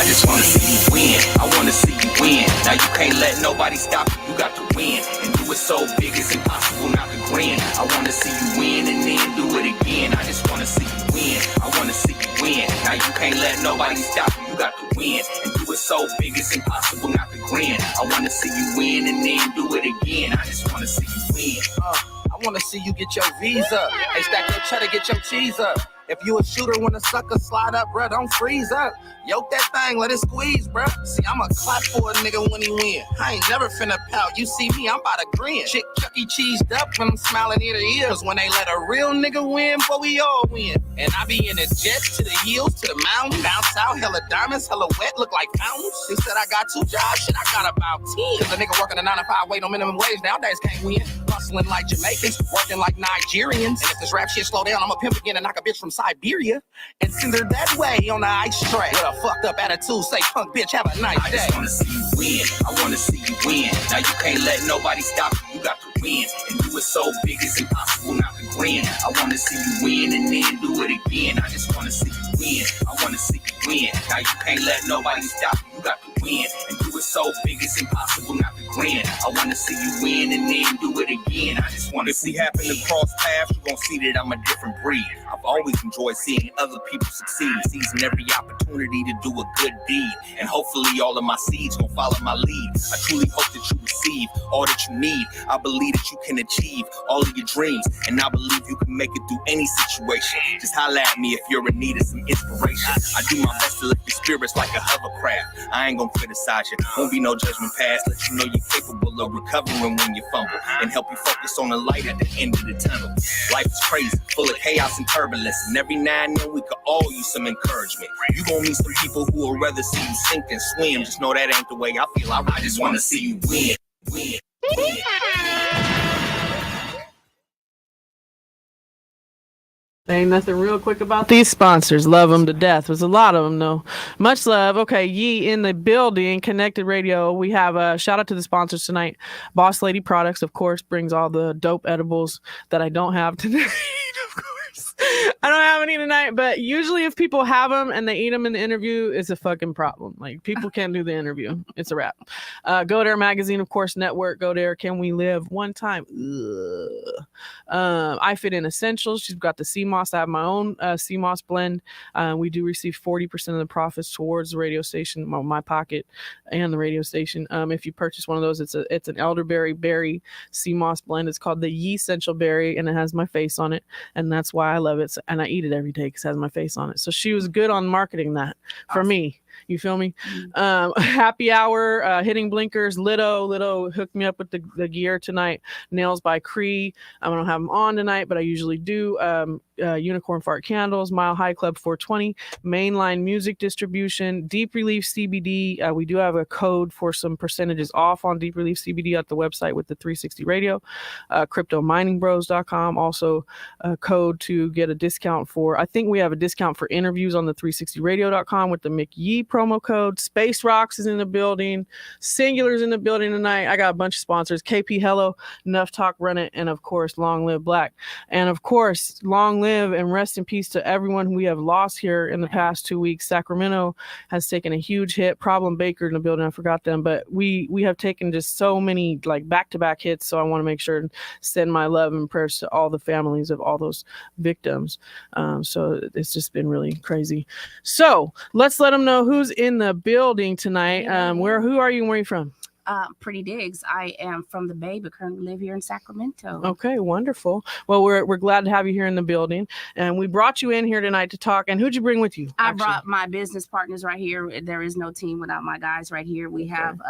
I just wanna see you win. I wanna see you win. Now you can't let nobody stop you. You got to win. And do it so big it's impossible not to grin. I wanna see you win and then do it again. I just wanna see you win. I wanna see you win. Now you can't let nobody stop you. You got to win. And do it so big it's impossible not to grin. I wanna see you win and then do it again. I just wanna see you win. I wanna see you get your visa. Hey, stack your cheddar, get your cheese up. If you a shooter when a sucker slide up, bruh, don't freeze up. Yoke that thing, let it squeeze, bruh. See, I'ma clap for a nigga when he win. I ain't never finna pout. You see me, I'm about to grin. Chick Chuck E. Cheesed up when I'm smiling ear to ear. Cause when they let a real nigga win, but we all win. And I be in the jet to the hills, to the mountains. Down south, hella diamonds, hella wet, look like fountains. They said I got 2 jobs, shit, I got about 10. Cause a nigga working a 9 to 5, wait on minimum wage, nowadays can't win. Hustling like Jamaicans, working like Nigerians. And if this rap shit slow down, I'm a pimp again and knock a bitch from Siberia. And send her that way on the ice tray. With a fucked up attitude, say punk bitch, have a nice day. I just wanna see you win. I wanna see you win. Now you can't let nobody stop you. You got to win. And do it so big it's impossible not to grin. I wanna see you win and then do it again. I just wanna see you win. I wanna see you win. Now you can't let nobody stop you. You got to win. And do it so big it's impossible not to grin. I wanna see you win and then do it again. I just wanna see. If we happen to cross paths, you're gonna see that I'm a different breed. I've always enjoyed seeing other people succeed, seizing every opportunity to do a good deed. And hopefully all of my seeds gonna follow my lead. I truly hope that you receive all that you need. I believe that you can achieve all of your dreams. And I believe you can make it through any situation. Just holla at me if you're in need of some inspiration. I do my best to lift your spirits like a hovercraft. I ain't gonna criticize you, won't be no judgment pass. Let you know you're capable of recovering when you fumble. And help you focus on the light at the end of the tunnel. Life is crazy, full of chaos and turbulence. And every now and then we could all use some encouragement. You gon' meet some people who will rather see you sink than swim. Just know that ain't the way I feel. I just wanna see you win. Win. Win. Ain't nothing real quick about these sponsors. Love them to death. There's a lot of them, though. Much love. Okay, Yee in the building. Connected Radio. We have a shout out to the sponsors tonight. Boss Lady Products, of course, brings all the dope edibles that I don't have tonight. Of course, I don't have any tonight. But usually, if people have them and they eat them in the interview, it's a fucking problem. Like people can't do the interview. It's a wrap. Go There Magazine, of course, network. Go There. Can We Live? One time. I Fit In Essentials. She's got the sea moss. I have my own sea moss blend. We do receive 40% of the profits towards the radio station, my pocket, and the radio station. If you purchase one of those, it's an elderberry berry sea moss blend. It's called the Yee Essential Berry, and it has my face on it, and that's why I love it. So, and I eat it every day because it has my face on it. So she was good on marketing that for me. You feel me? Happy Hour, Hitting Blinkers, Lido hooked me up with the gear tonight. Nails by Cree. I don't have them on tonight, but I usually do. Unicorn Fart Candles, Mile High Club 420, Mainline Music Distribution, Deep Relief CBD. We do have a code for some percentages off on Deep Relief CBD at the website with the 360 Radio. CryptoMiningBros.com. Also a code to get a discount for, I think we have a discount for interviews on the 360radio.com with the McYeee promo code. Space Rocks is in the building. Singular's in the building tonight. I got a bunch of sponsors. KP Hello, Enough Talk, Run It, and of course, Long Live Black. And of course, long live and rest in peace to everyone who we have lost here in the past 2 weeks. Sacramento has taken a huge hit. Problem Baker in the building, I forgot them, but we have taken just so many like back-to-back hits. So I want to make sure and send my love and prayers to all the families of all those victims. So it's just been really crazy. So let's let them know who's in the building tonight. Who are you and where are you from? PrettyDiggs. I am from the Bay, but currently live here in Sacramento. Okay, wonderful. Well, we're glad to have you here in the building, and we brought you in here tonight to talk. And who'd you bring with you? I brought my business partners right here. There is no team without my guys right here. We have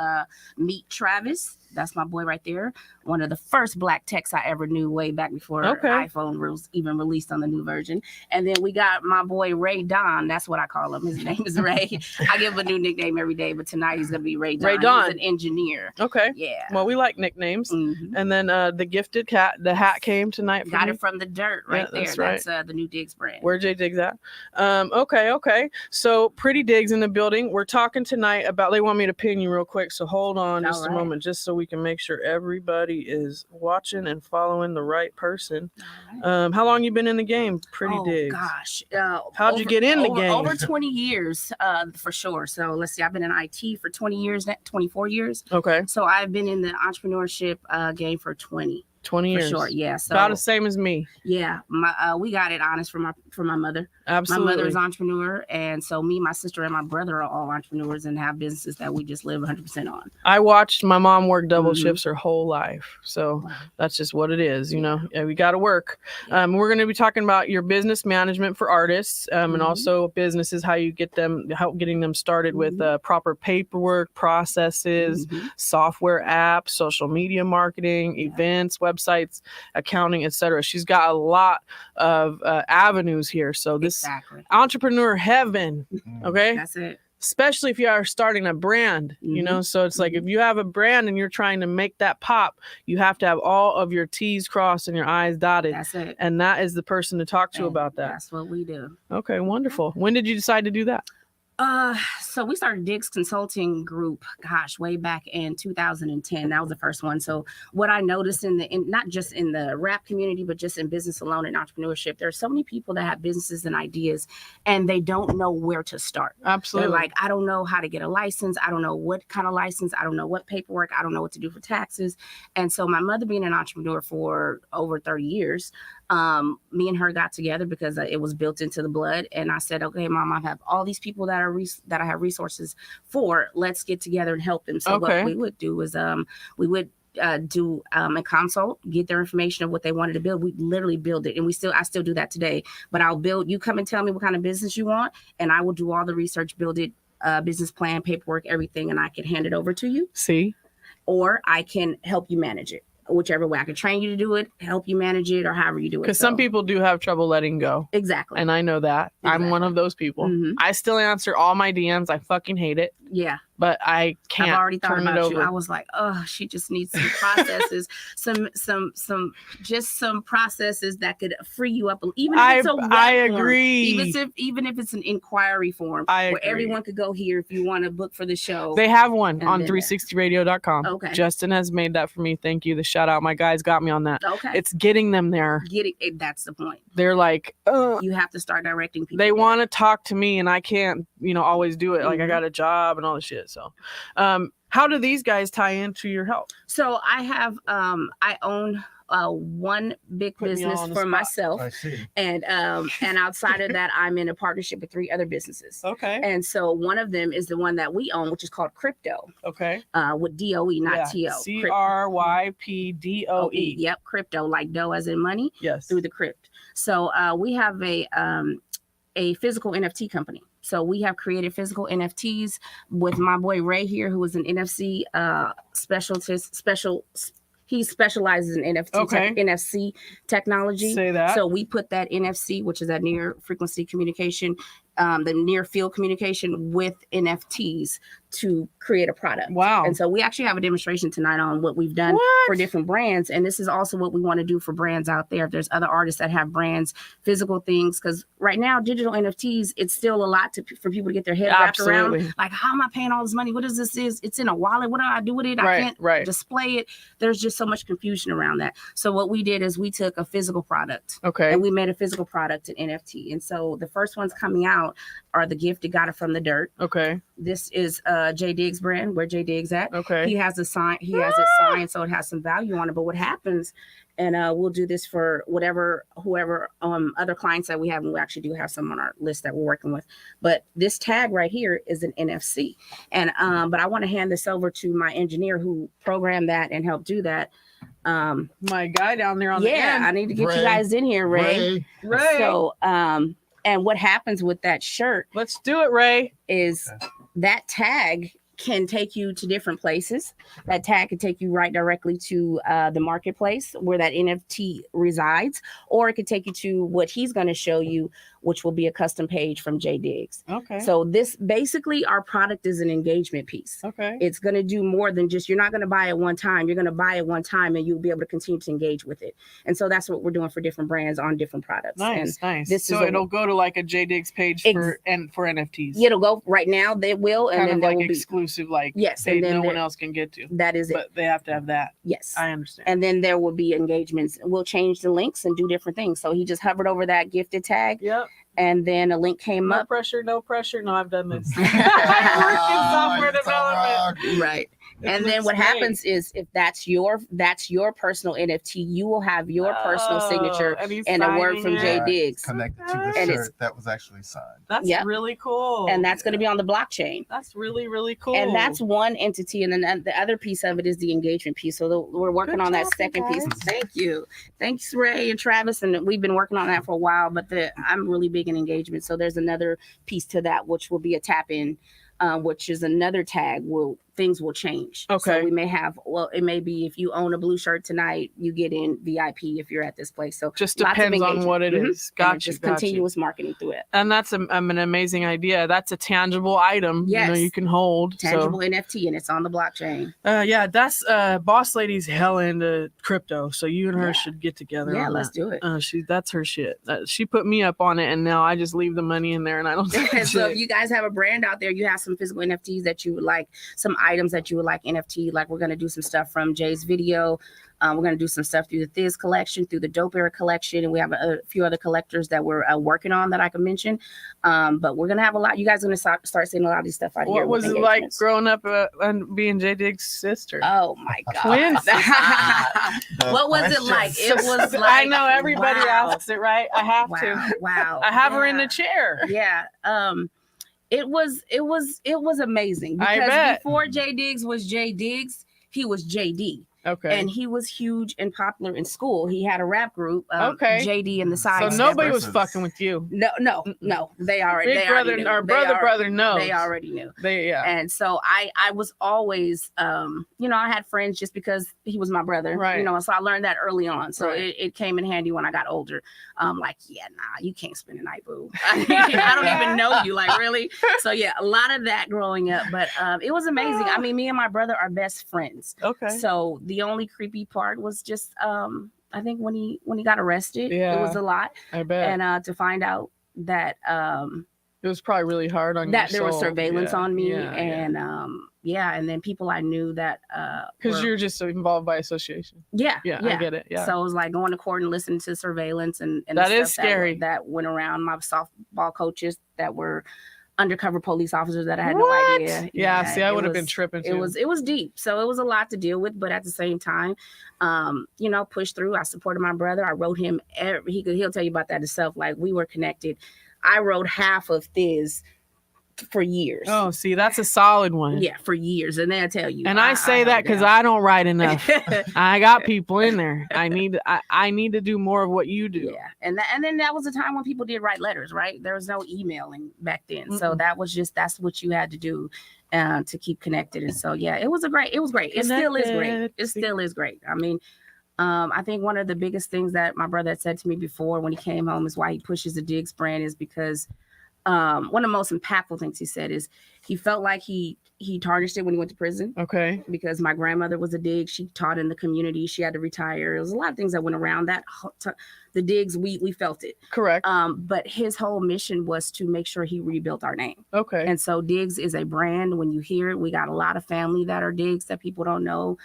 Meet Travis. That's my boy right there. One of the first black techs I ever knew way back before iPhone was even released on the new version. And then we got my boy Ray Don. That's what I call him. His name is Ray. I give him a new nickname every day, but tonight he's going to be Ray Don. Ray Don. He's an engineer. Okay. Yeah. Well, we like nicknames. Mm-hmm. And then the gifted cat, the hat came tonight. Got it from the dirt right there. That's right. That's the new Diggs brand. Where J Diggs at? Okay. So PrettyDiggs in the building. We're talking tonight about, they want me to pin you real quick. So hold on just a moment, just so we we can make sure everybody is watching and following the right person. All How long you been in the game, PrettyDiggs? Gosh. How'd you get in the game? Over 20 years, for sure. So let's see, I've been in IT for 20 years, 24 years. Okay. So I've been in the entrepreneurship game for 20 years. For sure, yeah. So about the same as me. Yeah, we got it honest from my mother. Absolutely. My mother is an entrepreneur, and so me, my sister, and my brother are all entrepreneurs and have businesses that we just live 100% on. I watched my mom work double shifts her whole life, so that's just what it is. You know, we got to work. We're going to be talking about your business management for artists, and also businesses, how you get them, getting them started with proper paperwork, processes, software apps, social media marketing, events, websites, accounting, etc. She's got a lot of avenues here. So this entrepreneur heaven, okay? That's it. Especially if you are starting a brand, you know? So it's like, if you have a brand and you're trying to make that pop, you have to have all of your T's crossed and your I's dotted. That's it. And that is the person to talk to about that. That's what we do. Okay, wonderful. When did you decide to do that? So we started Diggs Consulting Group, gosh, way back in 2010. That was the first one. So what I noticed in not just in the rap community, but just in business alone and entrepreneurship, there are so many people that have businesses and ideas and they don't know where to start. Absolutely. They're like, I don't know how to get a license. I don't know what kind of license. I don't know what paperwork. I don't know what to do for taxes. And so my mother being an entrepreneur for over 30 years, me and her got together because it was built into the blood. And I said, okay, Mom, I have all these people that I have resources for. Let's get together and help them. So what we would do is we would do a consult, get their information of what they wanted to build. We literally build it, and I still do that today. But I'll build. You come and tell me what kind of business you want, and I will do all the research, build it, business plan, paperwork, everything, and I can hand it over to you. See, or I can help you manage it. Whichever way. I can train you to do it, help you manage it, or however you do it. Because some people do have trouble letting go. Exactly. And I know that. Exactly. I'm one of those people. I still answer all my DMs. I fucking hate it. Yeah. But I can't. I've already thought turn about it over. you. I was like, oh, she just needs some processes, some processes that could free you up. Even if it's a web I form, agree. Even if it's an inquiry form, where everyone could go here if you want to book for the show. They have one on 360radio.com. Okay. Justin has made that for me. Thank you. The shout out. My guys got me on that. Okay. It's getting them there. That's the point. They're like, you have to start directing people. They want to talk to me and I can't, always do it. Like I got a job and all this shit. So, how do these guys tie into your help? So I have, I own one big business for myself. I see. And outside of that, I'm in a partnership with 3 other businesses. Okay. And so one of them is the one that we own, which is called Crypto. Okay. With DOE, not TO. CRYPDOE. Yep, crypto, like dough as in money. Yes. Through the crypt. So we have a physical NFT company. So we have created physical NFTs with my boy Ray here, who is an NFC he specializes in NFC technology. Say that. So we put that NFC, which is that near frequency communication, the near field communication with NFTs to create a product. Wow. And so we actually have a demonstration tonight on what we've done for different brands. And this is also what we want to do for brands out there. If there's other artists that have brands, physical things, because right now, digital NFTs, it's still a lot for people to get their head wrapped around. Like, how am I paying all this money? What is this? It's in a wallet. What do I do with it? I can't display it. There's just so much confusion around that. So what we did is we took a physical product. Okay. And we made a physical product in NFT. And so the first ones coming out are the Gift That Got It From the Dirt. Okay. This is J Diggs brand, where J Diggs at. Okay. He has a sign. He has it signed, so it has some value on it. But what happens, and we'll do this for whoever other clients that we have, and we actually do have some on our list that we're working with. But this tag right here is an NFC, and but I want to hand this over to my engineer who programmed that and helped do that. My guy down there on the end. I need to get you guys in here, Ray. So and what happens with that shirt? Let's do it, Ray. Is that tag can take you to different places. That tag can take you right directly to the marketplace where that NFT resides, or it could take you to what he's going to show you, which will be a custom page from PrettyDiggs. Okay. So this basically our product is an engagement piece. Okay. It's going to do more than just, you're not going to buy it one time. You're going to buy it one time and you'll be able to continue to engage with it. And so that's what we're doing for different brands on different products. Nice, and nice. So it'll go to like a PrettyDiggs page for NFTs. It'll go right now. They will, and kind then of there like will be exclusive, like yes, and then no one else can get to. That is it. But they have to have that. Yes, I understand. And then there will be engagements. We'll change the links and do different things. So he just hovered over that gifted tag. Yep. And then a link came up. No pressure. No, I've done this. I work in software development. Right. And then what happens is if that's your personal NFT, you will have your personal signature and a word from PrettyDiggs connected to the shirt that was actually signed. That's really cool. And that's going to be on the blockchain. That's really, really cool. And that's one entity. And then the other piece of it is the engagement piece. So we're working on that second piece. Thank you. Thanks, Ray and Travis. And we've been working on that for a while, but I'm really big in engagement. So there's another piece to that, which will be a tap in, which is another tag. Things will change. Okay. So we may have, it may be if you own a blue shirt tonight, you get in VIP if you're at this place. So just depends on what it is. Gotcha. Just continuous marketing through it. And that's an amazing idea. That's a tangible item. Yes. You can hold. Tangible NFT, and it's on the blockchain. Yeah, that's Boss Lady's hell into crypto. So you and her should get together. Yeah, let's do it. That's her shit. She put me up on it, and now I just leave the money in there and I don't touch So it. if you guys have a brand out there, you have some physical NFTs that you would like, some items that you would like NFT, like we're going to do some stuff from Jay's video. We're going to do some stuff through the Thiz collection, through the Dope Era collection, and we have a few other collectors that we're working on that I can mention. But we're going to have a lot. You guys are going to start seeing a lot of these stuff out here. What was it like growing up and being PrettyDiggs' sister? Oh my God. Twins. What was it like? It was like, I know everybody asks it, right? I have to. Wow. I have her in the chair. Yeah. It was amazing I because bet. before PrettyDiggs was PrettyDiggs, he was JD. Okay. And he was huge and popular in school. He had a rap group, okay. JD and the Side. So nobody was fucking with you. No. They already. Big brother, knew. our brother knows. They already knew. Yeah. And so I was always, I had friends just because he was my brother, right? So I learned that early on. So right. it came in handy when I got older. Like, yeah, nah, you can't spend the night, boo. I don't even know you, like really. So yeah, a lot of that growing up, but it was amazing. I mean, me and my brother are best friends. Okay. So the only creepy part was just I think when he got arrested, it was a lot. I bet. And to find out that it was probably really hard on that your there was soul. surveillance on me, and and then people I knew that because you're just involved by association. Yeah, I get it. Yeah. So it was like going to court and listening to surveillance and that is scary. That went around. My softball coaches that were undercover police officers that I had no idea. Yeah, see, I would have been tripping too. It was deep. So it was a lot to deal with, but at the same time, push through. I supported my brother. I wrote him he'll tell you about that himself. Like we were connected. I wrote half of Thiz for years. Oh, see, that's a solid one. Yeah, for years. And they'll tell you. And I say that because I don't write enough. I got people in there. I need to do more of what you do. Yeah. And then that was a time when people did write letters, right? There was no emailing back then. Mm-mm. So that's what you had to do to keep connected. And so yeah, it was great. It still is great. It still is great. I mean, I think one of the biggest things that my brother had said to me before when he came home is why he pushes the Diggs brand is because one of the most impactful things he said is he felt like he tarnished it when he went to prison. Okay. Because my grandmother was a Diggs. She taught in the community. She had to retire. There was a lot of things that went around that. The Diggs, we felt it. Correct. But his whole mission was to make sure he rebuilt our name. Okay. And so Diggs is a brand. When you hear it, we got a lot of family that are Diggs that people don't know.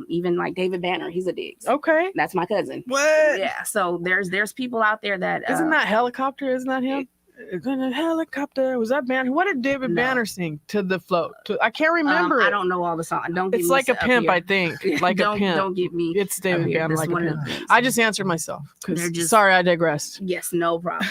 Even like David Banner, he's a Diggs. Okay. That's my cousin. What? Yeah. So there's people out there that isn't that Helicopter? Isn't that him? It's in a helicopter. Was that Banner? What did David Banner sing to the float? I can't remember. I don't know all the songs. It's like a pimp, I think. Like a pimp. Don't get me. It's David Banner like a pimp. I just answered myself. Just, sorry, I digressed. Yes, no problem.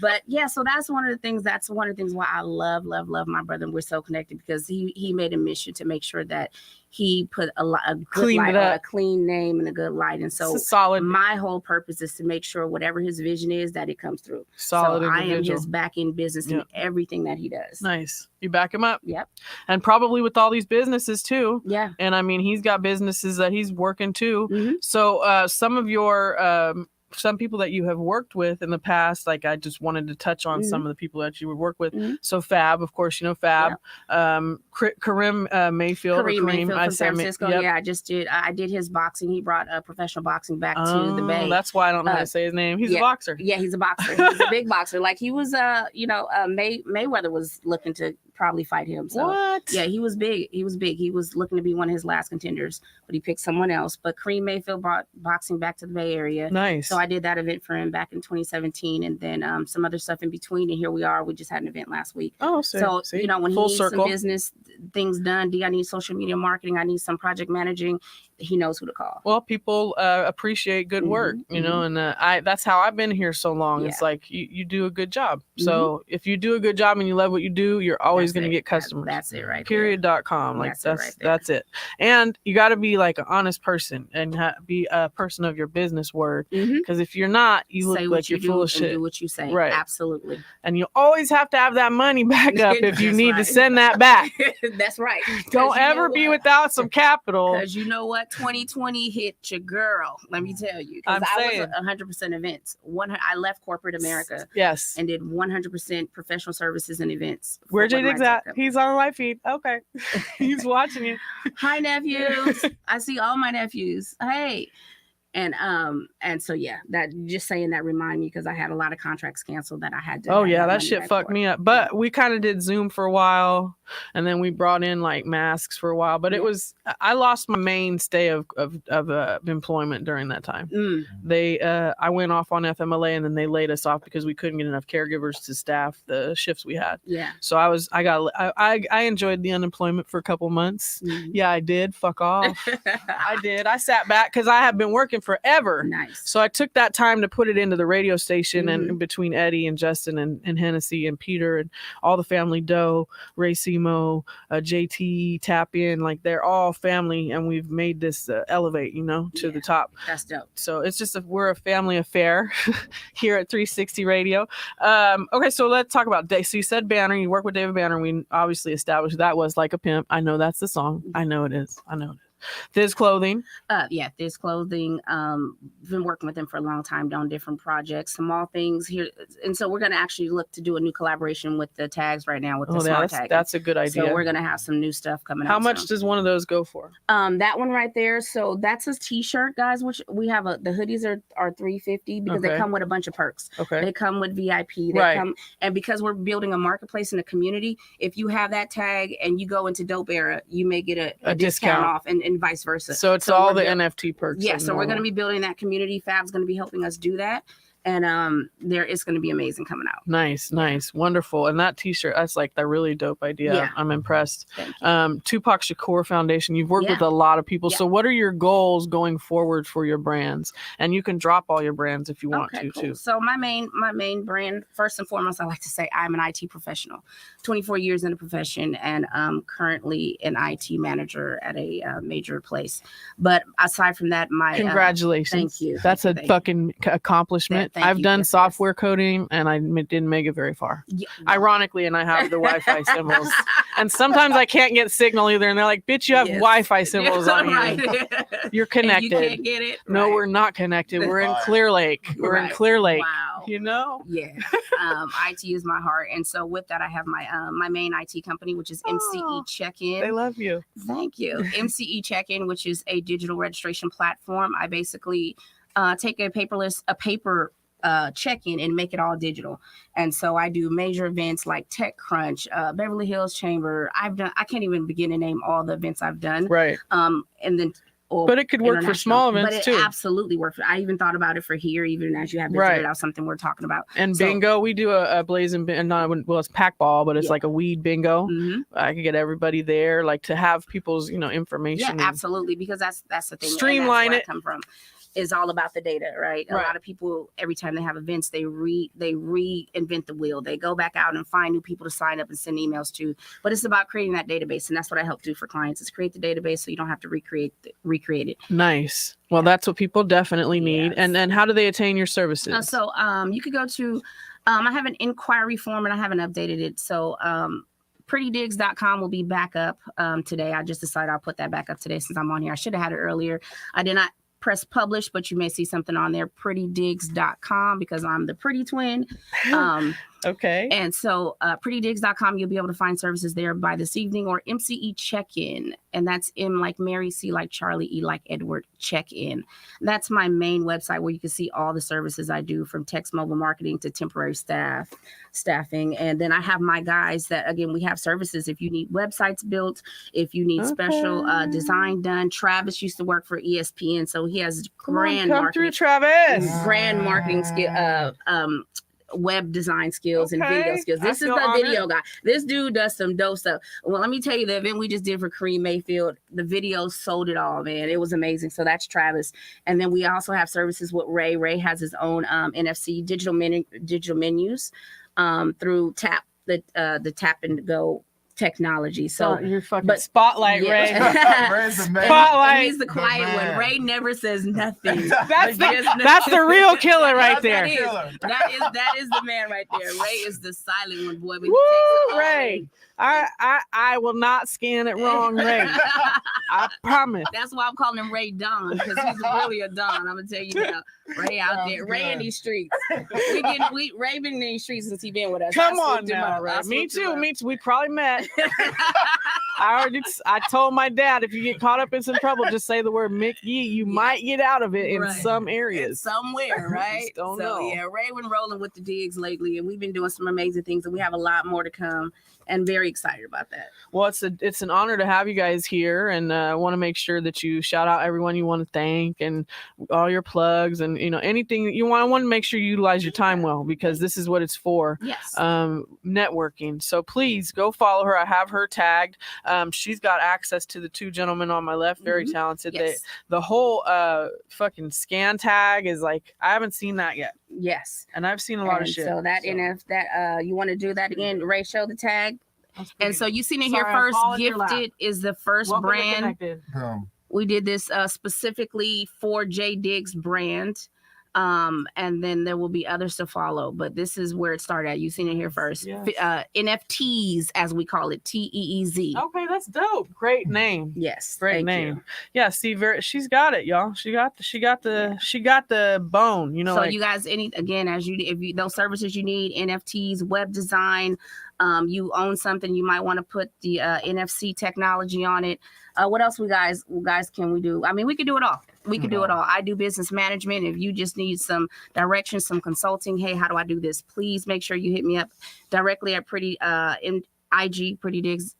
But yeah, so that's one of the things. That's one of the things why I love my brother. And we're so connected because he made a mission to make sure that he put a good light on a clean name and a good light. And so solid. My whole purpose is to make sure whatever his vision is, that it comes through. Solid. So I am his back end business in everything that he does. Nice. You back him up? Yep. And probably with all these businesses too. Yeah. And I mean, he's got businesses that he's working too. Mm-hmm. So some of your some people that you have worked with in the past, like I just wanted to touch on some of the people that you would work with. So Fab, of course, you know Fab. Kareem Mayfield. Kareem Mayfield from San Francisco. Yep. Yeah, I did his boxing. He brought professional boxing back to the Bay. That's why I don't know how to say his name. He's a boxer. Yeah, he's a boxer. He's a big boxer. Like he was, Mayweather was looking to probably fight him. So, what? Yeah, he was big. He was looking to be one of his last contenders, but he picked someone else. But Kareem Mayfield brought boxing back to the Bay Area. Nice. So I did that event for him back in 2017, and then some other stuff in between. And here we are. We just had an event last week. Oh, so see. When Full he needs circle. some business things done, I need social media marketing, I need some project managing, he knows who to call. Well, people appreciate good work, and that's how I've been here so long. It's like you do a good job. So if you do a good job and you love what you do, you're always going to get customers. That's it, right? Period.com. Like that's it. And And you got to be like an honest person and be a person of your business word. Because if you're not, you look like you're full of shit. Do what you say. Right. Absolutely. And you always have to have that money back up if you need to send that back. That's right. Don't ever be without some capital. Because you know what? 2020 hit your girl. Let me tell you. Because I was 100% events. I left corporate America. Yes. And did 100% professional services and events. Where PrettyDiggs at? He's on my feed. Okay. He's watching you. Hi, nephews. I see all my nephews. Hey. And so that just saying that remind me because I had a lot of contracts canceled that I had to. Oh yeah, that shit fucked me up. But we kind of did Zoom for a while, and then we brought in like masks for a while. But it was I lost my mainstay of employment during that time. I went off on FMLA, and then they laid us off because we couldn't get enough caregivers to staff the shifts we had. Yeah. So I enjoyed the unemployment for a couple months. Yeah, I did. Fuck off. I did. I sat back because I have been working forever. Nice. So I took that time to put it into the radio station and between Eddie and Justin and Hennessy and Peter and all the family, Doe, Ray Simo, JT, Tap In, like they're all family, and we've made this elevate, to the top. That's dope. So it's just we're a family affair here at 360 Radio. Okay, so let's talk about Dave. So you said Banner, you work with David Banner. We obviously established that was Like a Pimp. I know that's the song. I know it is. Thiz Clothing. Thiz Clothing. Been working with them for a long time on different projects, small things here. And so we're going to actually look to do a new collaboration with the tags right now with the smart tag. That's a good idea. So we're going to have some new stuff coming out. How much does one of those go for? That one right there. So that's a t-shirt, guys, which we have the hoodies are $350 because they come with a bunch of perks. Okay. They come with VIP. Come, and because we're building a marketplace in the community, if you have that tag and you go into Dope Era, you may get a discount off and vice versa. So it's all the NFT perks. Yeah, so we're going to be building that community. Fab's going to be helping us do that. And there is going to be amazing coming out. Nice, wonderful. And that t-shirt, that's like the really dope idea. Yeah. I'm impressed. Tupac Shakur Foundation, you've worked with a lot of people. So what are your goals going forward for your brands? And you can drop all your brands if you want to too. So my main brand, first and foremost, I like to say I'm an IT professional, 24 years in the profession, and currently an IT manager at a major place. But aside from that, congratulations. Thank you. That's a fucking accomplishment. I've done software coding and I didn't make it very far. Ironically, and I have the Wi-Fi symbols. And sometimes I can't get signal either. And they're like, bitch, you have Wi-Fi symbols on you. You're connected. And you can't get it. No, we're not connected. We're in Clear Lake. We're in Clear Lake. Wow. Yeah. IT is my heart. And so with that, I have my main IT company, which is MCE Check-In. They love you. Thank you. MCE Check-In, which is a digital registration platform. I basically take a paper check-in and make it all digital. And so I do major events like TechCrunch, Beverly Hills Chamber. I can't even begin to name all the events I've done. Right. And then but it could work for small events but it too. Absolutely work for. I even thought about it for here, even as you have figured out something we're talking about. And bingo, we do a blazing, it's pack ball, but it's like a weed bingo. I could get everybody there, like to have people's information. Yeah, absolutely, because that's the thing. Streamline it. I come from. Is all about the data, right? A lot of people, every time they have events, they reinvent the wheel. They go back out and find new people to sign up and send emails to. But it's about creating that database, and that's what I help do for clients: is create the database so you don't have to recreate it. Nice. Well, that's what people definitely need. Yes. And then, how do they attain your services? So you could go to. I have an inquiry form, and I haven't updated it. So PrettyDiggs.com will be back up today. I just decided I'll put that back up today since I'm on here. I should have had it earlier. I did not press publish, but you may see something on there, PrettyDiggs.com, because I'm the pretty twin. Okay. And so PrettyDiggs.com, you'll be able to find services there by this evening, or MCE check-in. And that's M like Mary, C like Charlie, E like Edward, check-in. That's my main website where you can see all the services I do, from text mobile marketing to temporary staffing. And then I have my guys that, again, we have services if you need websites built, if you need special design done. Travis used to work for ESPN, so he has grand marketing. Travis. Grand marketing skill, web design skills and video skills. This is the video guy. This dude does some dope stuff. Well, let me tell you, the event we just did for Kareem Mayfield, the video sold it all, man. It was amazing. So that's Travis. And then we also have services with Ray. Ray has his own NFC digital menus through the Tap and Go technology. So you're fucking spotlight, Ray. Ray's the man. Spotlight. He's the quiet one. Ray never says nothing. That's the real killer right there. That is the man right there. Ray is the silent one, boy. Woo, Ray. I will not scan it wrong, Ray. I promise. That's why I'm calling him Ray Don, because he's really a Don. I'm gonna tell you now. Ray out there, Ray in these streets. Ray been in these streets since he been with us. Come on now, Ray. Me too. We probably met. I told my dad, if you get caught up in some trouble, just say the word McYeee. You might get out of it in some areas. Somewhere, right? Don't know. Yeah, Ray been rolling with the Diggs lately, and we've been doing some amazing things, and we have a lot more to come. And very excited about that. Well, it's an honor to have you guys here, and I want to make sure that you shout out everyone you want to thank and all your plugs and anything that you want. I want to make sure you utilize your time well, because this is what it's for. Yes. Networking. So please go follow her. I have her tagged. She's got access to the two gentlemen on my left, very talented. Yes. The whole fucking scan tag is like, I haven't seen that yet. Yes. And I've seen a lot of shit. So you want to do that again, Ray, show the tag. And so you seen it here Sorry, first. Gifted is the first brand. We did this specifically for J Diggs brand. And then there will be others to follow, but this is where it started at. You seen it here first. Yes. NFTs, as we call it, TEEZ. Okay, that's dope. Great name. Yes, great name. You. Yeah, see, she's got it, y'all. She got the bone. So like, you guys, if those services you need, NFTs, web design. You own something, you might want to put the NFC technology on it. What else guys can we do? I mean, we could do it all. We could do it all. I do business management. If you just need some direction, some consulting, hey, how do I do this? Please make sure you hit me up directly at IG PrettyDiggs,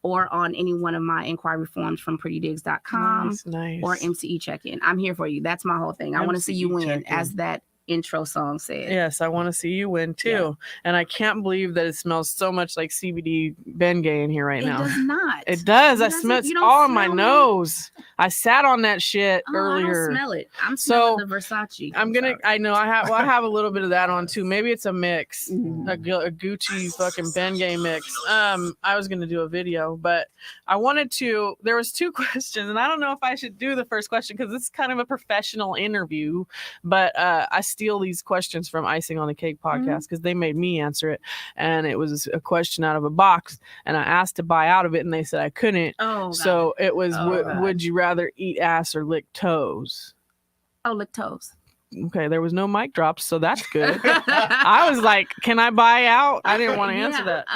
or on any one of my inquiry forms from PrettyDiggs.com or MCE check-in. I'm here for you. That's my whole thing. I want to see you win, as that intro song said. Yes, I want to see you win too. Yeah. And I can't believe that it smells so much like CBD Bengay in here right now. It does not. It does. I smell it all in my nose. I sat on that shit earlier. I don't smell it. I'm smelling the Versace. I know I have a little bit of that on too. Maybe it's a mix, a Gucci fucking Bengay mix. I was gonna do a video, but I wanted to. There was two questions, and I don't know if I should do the first question because it's kind of a professional interview. But I steal these questions from Icing on the Cake podcast because they made me answer it, and it was a question out of a box, and I asked to buy out of it, and they said I couldn't. So it was, would you rather eat ass or lick toes? Lick toes. Okay, there was no mic drops, so that's good. I was like, can I buy out? I didn't want to answer that.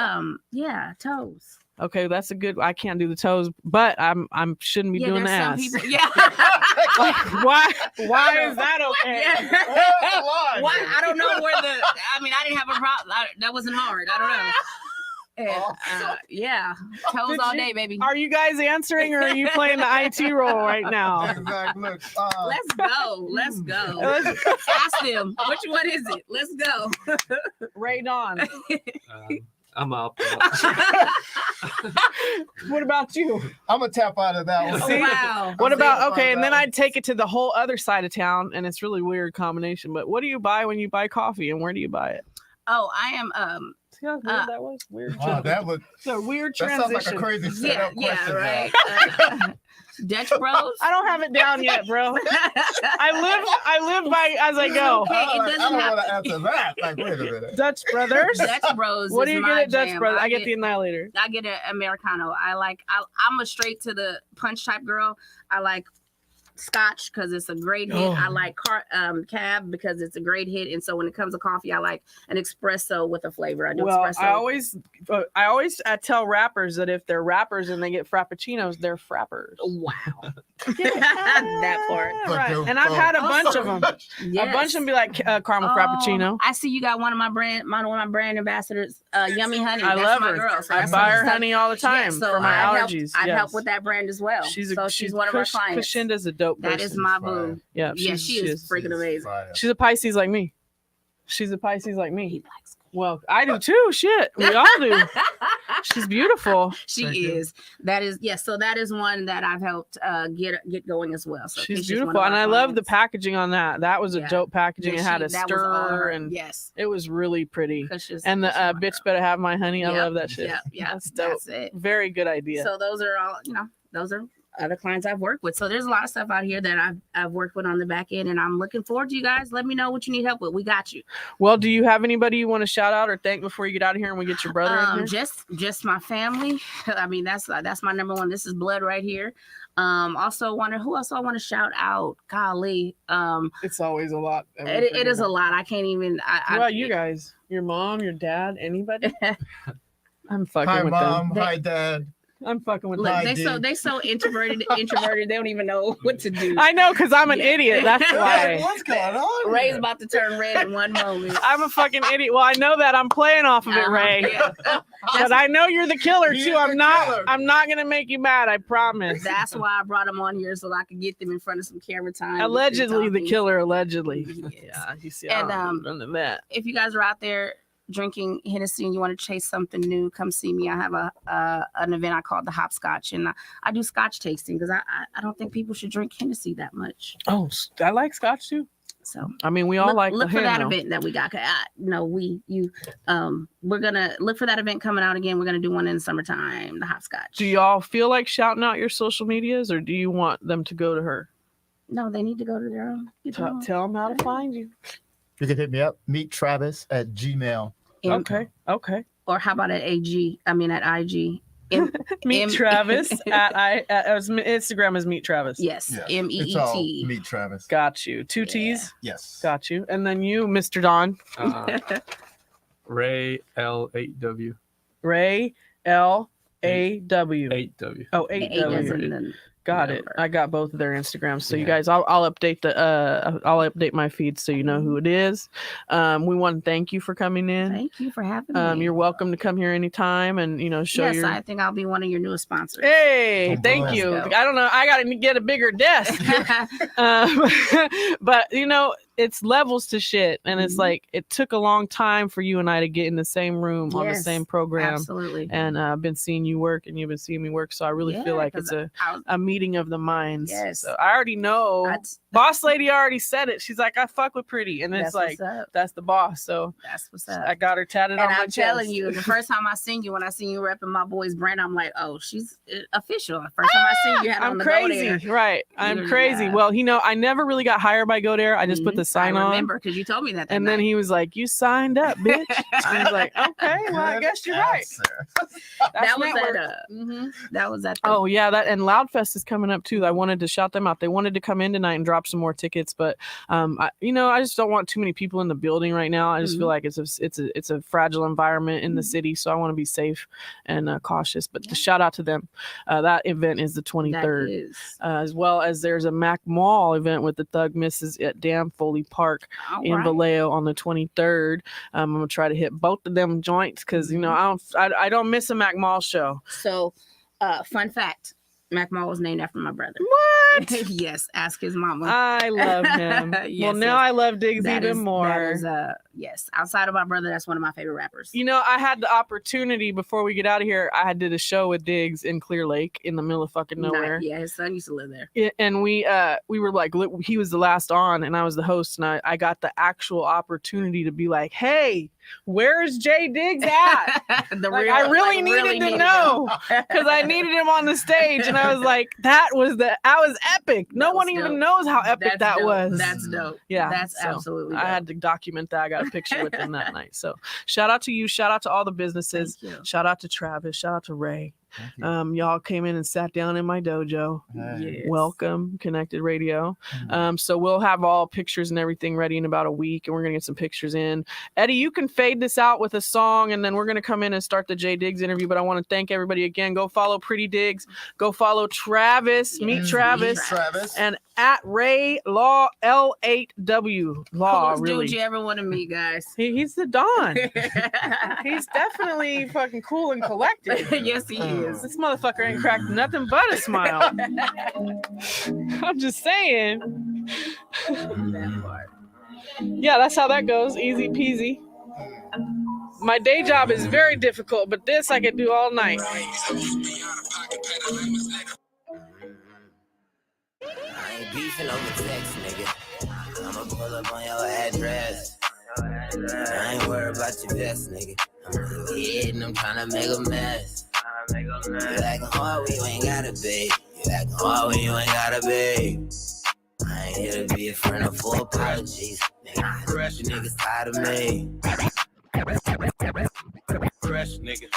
Yeah, toes. Okay, that's a good. I can't do the toes, but I'm shouldn't be doing the ass. Like, why is that okay? Why? I don't know where the. I mean, I didn't have a problem. That wasn't hard. I don't know. And, toes all day, baby. Are you guys answering, or are you playing the IT role right now? Let's go. Ask them. Which one is it? Let's go. Ray Don. I'm up. What about you? I'm gonna tap out of that one. See? Wow. What about and then I'd take it to the whole other side of town, and it's really weird combination. But what do you buy when you buy coffee, and where do you buy it? I am See how weird that was? Weird. Wow, that was a weird transition. That sounds like a crazy setup question. Right. Dutch Bros. I don't have it down yet, bro. I live by as I go. I don't want to answer that. Like, wait a minute. Dutch Brothers. Dutch Bros. What do you get at Dutch Brothers? I get the Annihilator. I get an Americano. I'm a straight to the punch type girl. I like Scotch because it's a great hit. I like Cab because it's a great hit. And so when it comes to coffee, I like an espresso with a flavor. I do espresso. I always tell rappers that if they're rappers and they get frappuccinos, they're frappers. Wow. That part. Right. And I've had a bunch of them. Yes. A bunch of them be like caramel frappuccino. I see you got one of my brand ambassadors, Yummy Honey. I love her. Girl, so I buy her honey all the time for my allergies. I help with that brand as well. She's one of our clients. Kashinda's a dope person. That is my boo. Yeah, she is freaking amazing. She's a Pisces like me. He likes well, I do too. Shit, we all do. She's beautiful. She is. That is yes. So that is one that I've helped get going as well. So she's beautiful, and I love the packaging on that. That was a dope packaging. It had a stir, and yes, it was really pretty. And the bitch better have my honey. I love that shit. Yeah, that's dope. That's it. Very good idea. So those are all. Those are other clients I've worked with. So there's a lot of stuff out here that I've worked with on the back end, and I'm looking forward to you guys. Let me know what you need help with. We got you. Well, do you have anybody you want to shout out or thank before you get out of here and we get your brother in here? Just my family. I mean, that's my number one. This is blood right here. Also who else I want to shout out? Golly. It's always a lot. It is a lot. I can't even. Well, you guys, your mom, your dad, anybody? I'm fucking Hi, with Mom. them. Hi, Dad. I'm fucking with them. They so introverted. They don't even know what to do. I know, because I'm an idiot. That's why. What's going on? Ray's about to turn red in one moment. I'm a fucking idiot. Well, I know that. I'm playing off of it, Ray. Yeah. But I know you're the killer too. I'm not gonna make you mad. I promise. That's why I brought them on here so I could get them in front of some camera time. Allegedly, the killer. Allegedly. Yes. Yeah. You see, and none of that. If you guys are out there drinking Hennessy and you want to chase something new, come see me. I have an event I call the Hopscotch, and I do Scotch tasting because I don't think people should drink Hennessy that much. Oh, I like Scotch too. So I mean, we all look for that event that we got. We're gonna look for that event coming out again. We're gonna do one in the summertime, the Hopscotch. Do y'all feel like shouting out your social medias, or do you want them to go to her? No, they need to go to their own. Tell them how to find you. You can hit me up, meettravis@gmail. Okay. Or how about at IG? Meet Travis at Instagram is Meet Travis. Yes. MEET. It's all Meet Travis. Got you. 2 T's? Yes. Got you. And then you, Mr. Don. Ray L8W. Ray L A-W. 8W. Oh, 8W. Got it. I got both of their Instagrams. So you guys, I'll update I'll update my feed so you know who it is. We want to thank you for coming in. Thank you for having me. You're welcome to come here anytime and show your. I think I'll be one of your newest sponsors. Hey, thank you. I don't know. I got to get a bigger desk. But it's levels to shit, and it's like it took a long time for you and I to get in the same room on the same program. Absolutely. And I've been seeing you work, and you've been seeing me work, so I really feel like it's a meeting of the minds. Yes. So I already know. Boss lady already said it. She's like, I fuck with Pretty, and it's like that's the boss. So that's what's up. I got her tatted on my chest. And I'm telling you, the first time I seen you, when I seen you repping my boy's brand, I'm like, oh, she's official. The first time I seen you, had on the crazy, right? I'm crazy. Well, I never really got hired by GoDare. I just put the sign on. I remember because you told me that. And then he was like, "You signed up, bitch." I was like, "Okay, well, I guess you're right." That was at. Oh yeah, that and Loudfest is coming up too. I wanted to shout them out. They wanted to come in tonight and drop some more tickets, but I just don't want too many people in the building right now. I just feel like it's a fragile environment in the city, so I want to be safe and cautious. But the shout out to them. That event is the 23rd, as well as there's a Mac Mall event with the Thug Misses at Dam Foley Park in Vallejo on the 23rd. I'm gonna try to hit both of them joints because I don't miss a Mac Mall show. So, fun fact. Mac Mall was named after my brother. What? Yes, ask his mama. I love him. Now I love Diggs even more. That is, yes, outside of my brother, that's one of my favorite rappers. I had the opportunity before we get out of here. I did a show with Diggs in Clear Lake in the middle of fucking nowhere. Yeah, his son used to live there. And we were like, he was the last on, and I was the host, and I got the actual opportunity to be like, hey, where's Jay Diggs at? I really needed to know because I needed him on the stage, and I was like, that was epic. No one even knows how epic that was. That's dope. Yeah, that's absolutely dope. I had to document that. I got a picture with him that night. So shout out to you. Shout out to all the businesses. Shout out to Travis. Shout out to Ray. Y'all came in and sat down in my dojo. Hey. Yes. Welcome, Connected Radio. So we'll have all pictures and everything ready in about a week, and we're gonna get some pictures in. Eddie, you can fade this out with a song, and then we're gonna come in and start the J Diggs interview. But I want to thank everybody again. Go follow PrettyDiggs. Go follow Travis. Meet Travis. And at Ray Law L8W Law. Coolest Really, dude you ever want to meet, guys. he's the Don. He's definitely fucking cool and collected. Yes, he is. This motherfucker ain't cracked nothing but a smile. I'm just saying. That part. Yeah, that's how that goes. Easy peasy. My day job is very difficult, but this I can do all night. I ain't beefing over text, nigga. I'ma pull up on your address. I ain't worried about your vest, nigga. I'm in your head and I'm tryna make a mess. You acting hard when you ain't gotta be. You acting hard when you ain't gotta be. I ain't here to be a friend of full apologies. Nigga, you niggas tired of me. Fresh nigga.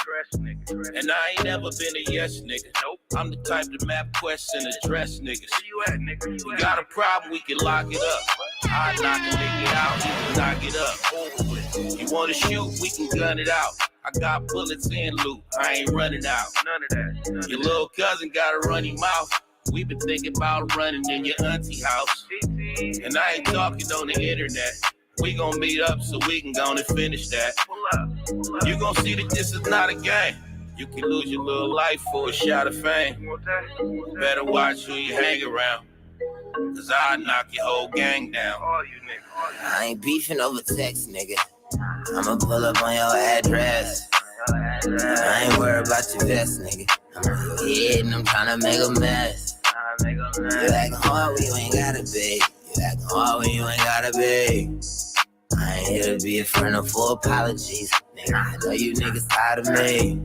And I ain't never been a yes nigga. Nope. I'm the type to map quests and address niggas. Where you at, nigga? You got a problem, we can lock it up. I knock a nigga out, he can knock it up. Over with. You wanna shoot, we can gun it out. I got bullets and loot, I ain't running out. None of that. Your little cousin got a runny mouth. We been thinking about running in your auntie house. And I ain't talking on the internet. We gon' meet up so we can go and finish that. You gon' see that this is not a game. You can lose your little life for a shot of fame. Better watch who you hang around, cause I'll knock your whole gang down. I ain't beefing over text, nigga. I'ma pull up on your address. I ain't worried about your vest, nigga. I'm in your head and I'm tryna make a mess. You acting hard when you ain't gotta be. You acting hard when you ain't gotta be. I ain't here to be a friend of full apologies. Nigga, I know you niggas tired of me.